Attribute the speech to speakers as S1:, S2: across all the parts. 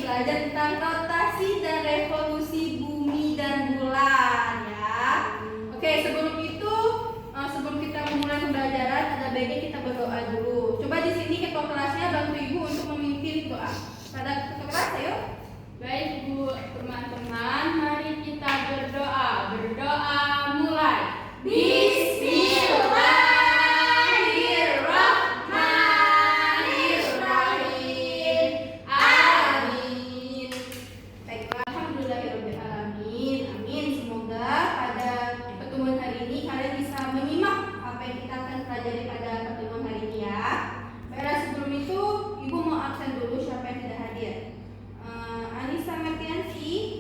S1: Belajar tentang rotasi dan revolusi bumi dan bulan ya. Oke, sebelum itu sebelum kita memulai pembelajaran ada baiknya kita berdoa dulu. Coba di sini ketua kelasnya bantu ibu untuk memimpin doa. Pada ketua kelas ayo.
S2: Baik Bu, teman-teman, mari kita berdoa. Berdoa mulai.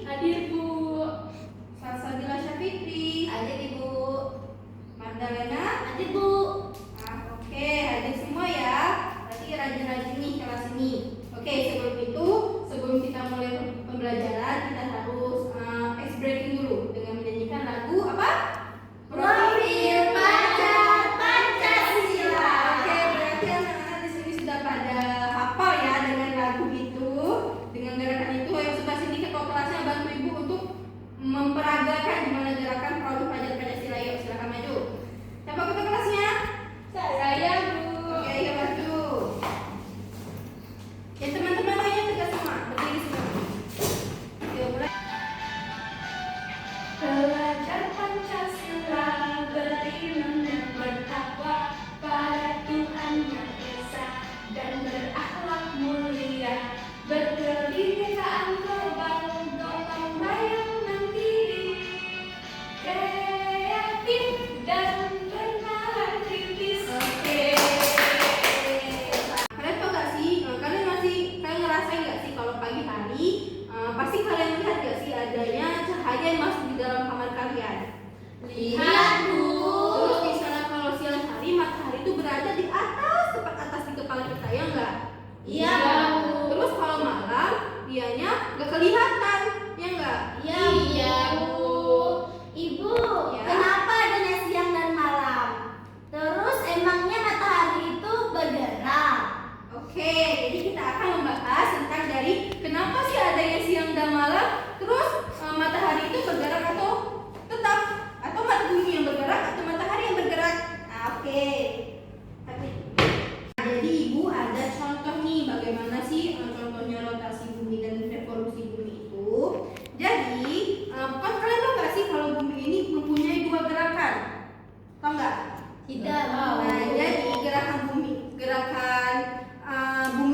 S2: Hadir Bu.
S1: Salsabila Syafikri.
S3: Hadir Ibu.
S1: Magdalena.
S3: Hadir Bu.
S1: Oke, hadir semua ya. Berarti rajin-rajin nih kelas ini. Oke, sebelum itu, sebelum kita mulai pembelajaran, kita harus ice breaking dulu dengan menyanyikan lagu apa?
S3: Profil Pelajar Pancasila.
S1: Oke, berarti anak-anak di sini sudah pada hafal ya dengan lagu itu, dengan gerakan itu. Yang sebelah sini ketua kelasnya bantu ibu untuk memperagakan gimana gerakan produk pelajar Pancasila. Yuk, silakan maju. Siapa ketua kelasnya?
S2: Saya Bu.
S1: Oke, ya maju. Ya teman-teman lainnya tegak semua, berdiri semua. Yuk, mulai.
S2: Pelajar Pancasila beriman dan bertakwa pada Tuhan Yang Esa dan berakhlak mulia, berkebinekaan global, gotong royong mandiri, kreatif dan bernalar kritis.
S1: Oke. Kalian tau gak sih? Kalian ngerasain gak sih kalau pagi hari pasti kalian lihat gak sih adanya cahaya yang masuk di dalam kamar kalian?
S3: Lihat Bu.
S1: Terus di sana kalau siang hari matahari itu berada di atas, tepat atas di kepala kita ya enggak?
S3: Iya Bu.
S1: Terus kalau malam dianya nggak kelihatan ya enggak?
S3: Iya Bu. Ibu,
S1: Ya.
S3: kenapa adanya siang dan malam? Terus emangnya matahari itu bergerak?
S1: Oke, jadi kita akan membahas tentang dari kenapa sih adanya siang dan malam, terus matahari itu bergerak atau tetap, atau bumi yang bergerak atau matahari yang bergerak. Nah, oke. Jadi ibu ada contoh nih bagaimana sih contohnya rotasi bumi dan revolusi bumi itu. Jadi kan kalian tahu nggak sih kalau bumi ini mempunyai dua gerakan? Tahu nggak?
S3: Tidak
S1: Nah,
S3: Bu.
S1: jadi gerakan bumi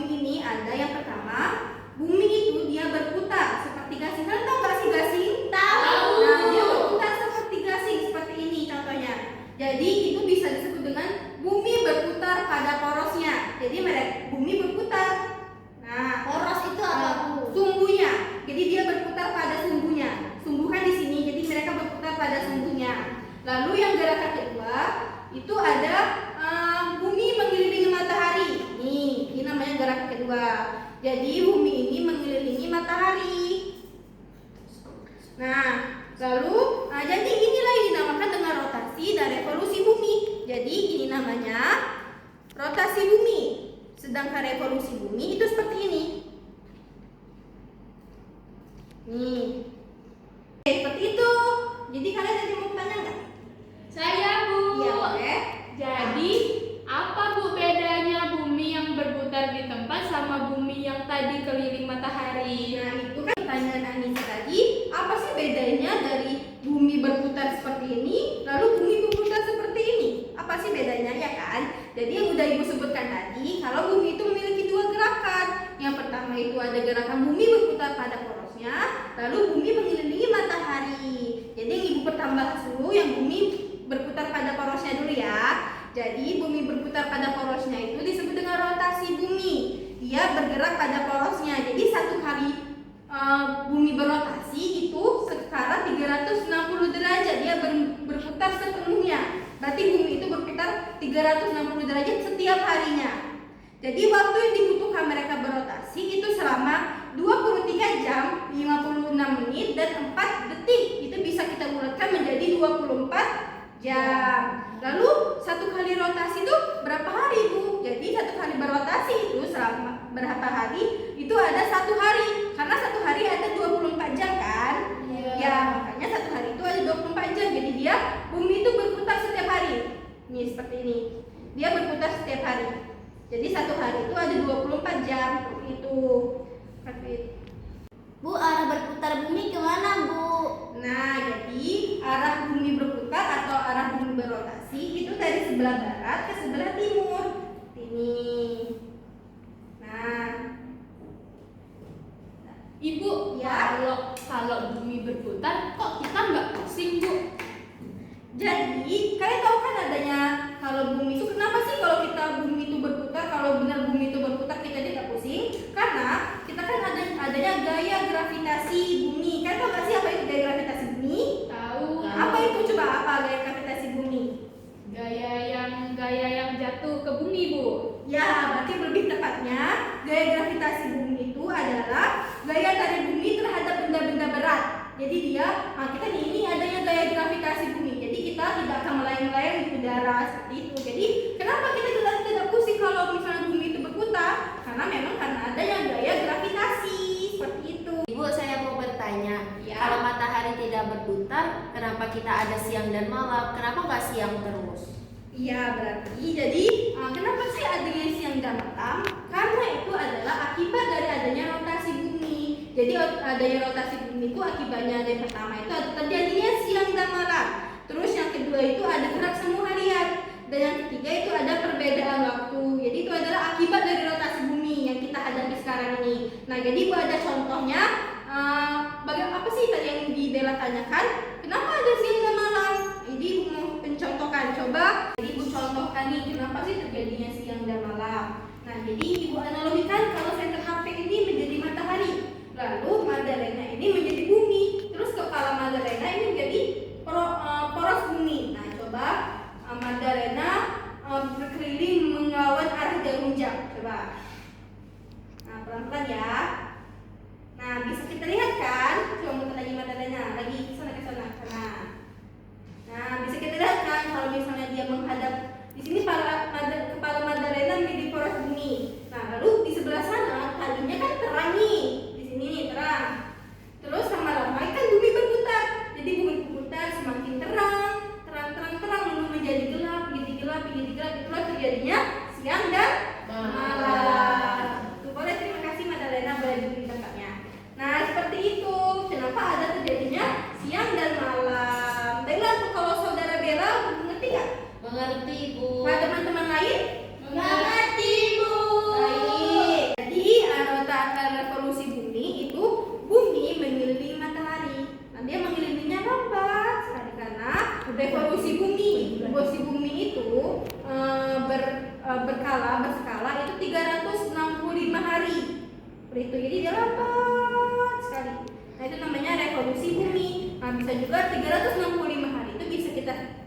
S1: ini ada yang pertama, bumi itu dia berputar seperti gasing. Kalian tahu nggak sih gasing?
S3: Tahu.
S1: Nah, dia berputar seperti gasing seperti ini contohnya. Jadi itu bisa disebut dengan bumi berputar pada porosnya. Jadi bumi berputar. Nah,
S3: Poros itu apa Bu?
S1: sumbunya. Jadi dia berputar pada sumbunya. Sumbu kan di sini. Jadi mereka berputar pada sumbunya. Lalu yang gerakan kedua itu ada bumi mengelilingi matahari. Ini namanya gerakan kedua. Jadi bumi ini mengelilingi matahari. Nah, lalu jadi inilah yang dinamakan dengan rotasi dan revolusi bumi. Jadi ini namanya rotasi bumi. Sedangkan revolusi bumi itu seperti ini. Nih. Seperti itu. Jadi kalian ada yang mau tanya nggak?
S2: Saya Bu.
S1: Iya boleh.
S2: Jadi, apa Bu bedanya bumi yang berputar di tempat sama bumi yang tadi keliling matahari?
S1: Nah itu kan pertanyaan Anissa tadi. Apa sih bedanya dari bumi berputar seperti ini, lalu bumi berputar seperti ini? Apa sih bedanya? Ya sudah Ibu sebutkan tadi, kalau bumi itu memiliki dua gerakan. Yang pertama itu ada gerakan bumi berputar pada porosnya, lalu bumi mengelilingi matahari. Jadi Ibu pertambah dulu yang bumi berputar pada porosnya dulu ya. Jadi bumi berputar pada porosnya itu disebut dengan rotasi bumi. Dia bergerak pada porosnya. Jadi satu kali bumi berotasi itu sekarang 360 derajat, dia berputar sepenuhnya. Berarti bumi itu berputar 360 derajat setiap harinya. Jadi waktu yang dibutuhkan mereka berotasi itu selama 23 jam, 56 menit dan 4 detik. Itu bisa kita bulatkan menjadi 24 jam. Lalu satu kali rotasi itu berapa hari, Bu? Jadi satu kali berotasi itu selama berapa hari? Itu ada satu hari. Karena satu hari ada 24 jam kan? Ya, makanya satu hari itu ada 24 jam. Jadi dia bumi itu berputar setiap hari. Nih seperti ini. Dia berputar setiap hari. Jadi satu hari itu ada 24 jam. Itu.
S3: Bu, arah berputar bumi kemana, Bu?
S1: Nah, jadi arah bumi berputar atau arah bumi berotasi itu dari sebelah barat ke sebelah timur. Ini. Nah,
S2: Ibu,
S1: ya.
S2: kalau bumi berputar, kok kita nggak pusing, Bu?
S1: Jadi kalian tahu kan adanya kalau bumi itu kenapa sih kalau kita bumi itu berputar, kalau benar bumi itu berputar kita tidak pusing? Karena kita kan adanya gaya gravitasi bumi. Kalian tahu nggak sih apa itu gaya gravitasi bumi?
S2: Tahu.
S1: Apa itu, coba apa gaya gravitasi bumi?
S2: Gaya yang jatuh ke bumi, Bu.
S1: Ya, berarti lebih tepatnya gaya gravitasi bumi itu adalah gaya tarik bumi terhadap benda-benda berat. Jadi kita ini adanya gaya gravitasi bumi. Jadi kita tidak akan melayang-layang di udara seperti itu. Jadi kenapa kita tidak pusing kalau misalnya bumi itu berputar? Karena memang karena adanya gaya gravitasi seperti itu.
S3: Ibu, saya mau bertanya,
S1: Ya.
S3: kalau matahari tidak berputar, kenapa kita ada siang dan malam? Kenapa nggak siang terus?
S1: Iya, berarti jadi kenapa sih adanya siang dan malam? Karena itu adalah akibat dari adanya rotasi bumi. Jadi adanya rotasi bumi itu akibatnya yang pertama itu terjadinya siang dan malam. Terus yang kedua itu ada gerak semu harian. Dan yang ketiga itu ada perbedaan waktu. Jadi itu adalah akibat dari rotasi bumi yang kita hadapi sekarang ini. Nah, jadi Bu ada contohnya. Apa sih tadi yang di Bella tanyakan? Kenapa ada siang dan malam? Jadi Ibu mau mencontohkan, coba. Jadi Ibu contohkan nih kenapa sih terjadinya siang dan malam. Nah, jadi Ibu analogikan kalau senter HP ini menjadi matahari, lalu Madalena ini menjadi bumi, terus kepala Madalena ini menjadi poros bumi. Nah, coba Madalena berkeliling melawan arah jarum jam. Coba. Nah, pelan-pelan ya. Nah, bisa kita lihat kan? Coba muter lagi Madalena, lagi ke sana. Nah, bisa kita lihat kan kalau misalnya dia menghadap di sini kepala Madalena menjadi poros bumi. Nah, lalu di sebelah sana tadinya kan terang nih. Di sini nih terang. Terus lama-lama kan bumi berputar. Jadi bumi berputar semakin terang, lalu menjadi gelap, itulah terjadinya siang dan malam. Tuh, boleh, terima kasih Madalena boleh duduk di tempatnya. Nah, seperti itu. Kenapa ada terjadinya siang dan malam? Baiklah, kalau saudara Bella mengerti nggak?
S3: Mengerti, Bu.
S1: Nah, teman-teman lain?
S3: Mengerti, Bu.
S1: Baik. Jadi revolusi bumi itu bumi mengelilingi matahari. Nah, dia mengelilinginya lambat sekali karena revolusi bumi. Revolusi bumi itu berskala itu 365 hari. Seperti itu. Jadi dia lambat sekali. Nah, itu namanya revolusi bumi. Nah, bisa juga 365 hari itu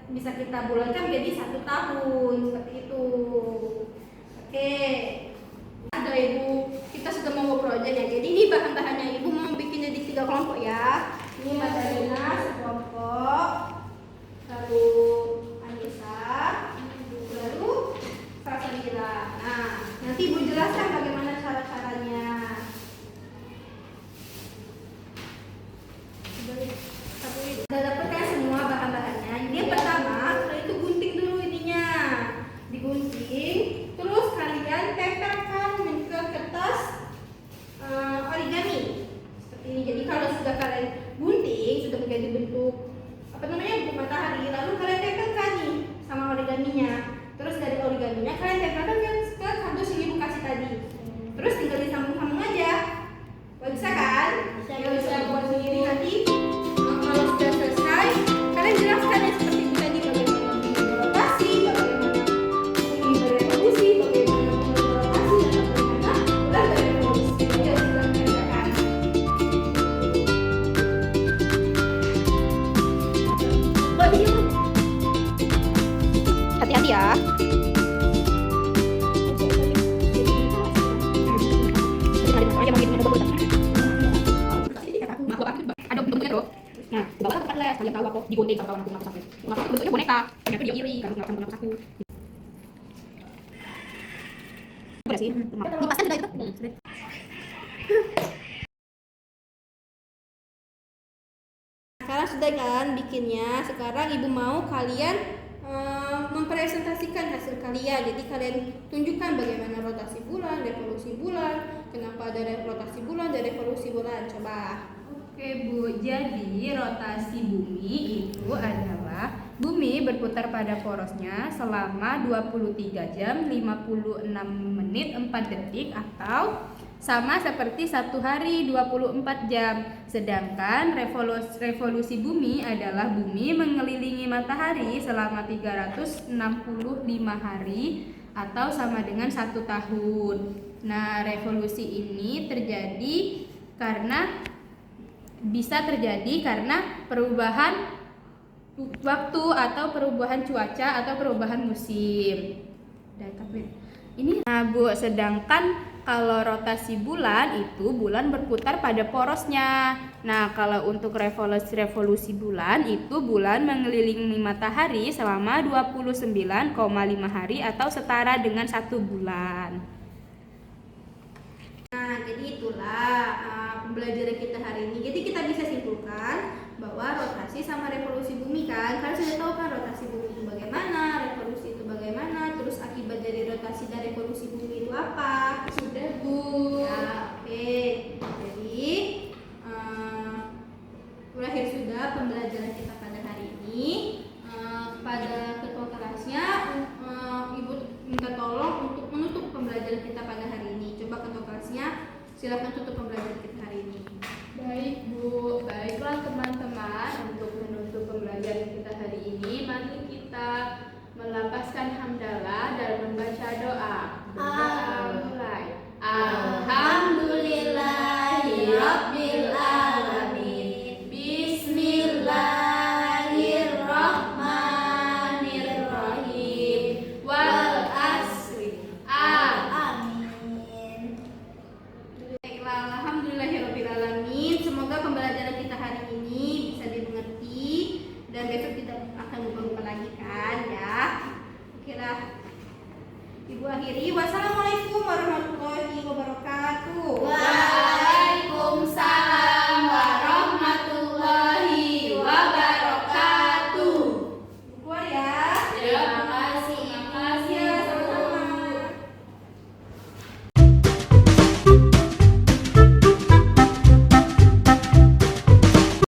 S1: bisa kita bulatkan menjadi 1 tahun seperti itu. Oke. Ada Ibu, kita sudah mau proyek ya. Jadi ini bahan-bahannya Ibu mau bikin jadi 3 kelompok ya. Ini Madalena sekelompok, lalu Anissa, lalu Salsabila. Nah, nanti Ibu jelaskan bagaimana cara-caranya. Sudah dapatkan semua bahan-bahannya. Ini yang pertama, setelah itu gunting dulu ininya. Digunting, terus kalian tempelkan ke kertas origami. Seperti ini. Jadi kalau sudah kalian gunting, sudah menjadi ya. Ada bentuknya tuh. Nah, bawa ke tempat les, kalian tahu aku digunting sama kawan aku ngaku saku. Ngaku aku bentuknya boneka, ternyata dia iri karena ngaku ngaku saku. Boleh sih, dipaskan juga itu. Sekarang sudah kan bikinnya. Sekarang ibu mau kalian mempresentasikan hasil kalian. Jadi kalian tunjukkan bagaimana rotasi bulan, revolusi bulan, kenapa ada rotasi bulan dan revolusi bulan. Coba.
S2: Oke Bu, jadi rotasi bumi itu adalah bumi berputar pada porosnya selama 23 jam 56 menit 4 detik atau sama seperti satu hari 24 jam. Sedangkan revolusi bumi adalah bumi mengelilingi matahari selama 365 hari atau sama dengan 1 tahun. Nah, revolusi ini bisa terjadi karena perubahan waktu atau perubahan cuaca atau perubahan musim. Ini Bu, sedangkan kalau rotasi bulan itu bulan berputar pada porosnya. Nah, kalau untuk revolusi bulan itu bulan mengelilingi matahari selama 29,5 hari atau setara dengan 1 bulan.
S1: Nah, jadi itulah pembelajaran kita hari ini. Jadi kita bisa simpulkan bahwa rotasi sama revolusi bumi kan. Kalian sudah tahu kan rotasi bumi itu bagaimana, revolusi itu bagaimana, terus akibat dari rotasi dan revolusi bumi itu apa?
S2: Sudah Bu.
S1: Ya, oke. Jadi berakhir sudah pembelajaran kita pada hari ini. Pada ketua kelasnya Ibu minta tolong untuk menutup pembelajaran kita pada hari ini. Coba ketua kelasnya silakan tutup pembelajaran kita hari ini.
S2: Baik Bu, baiklah teman-teman, untuk menutup pembelajaran kita hari ini, mari kita melapaskan hamdalah dan membaca doa.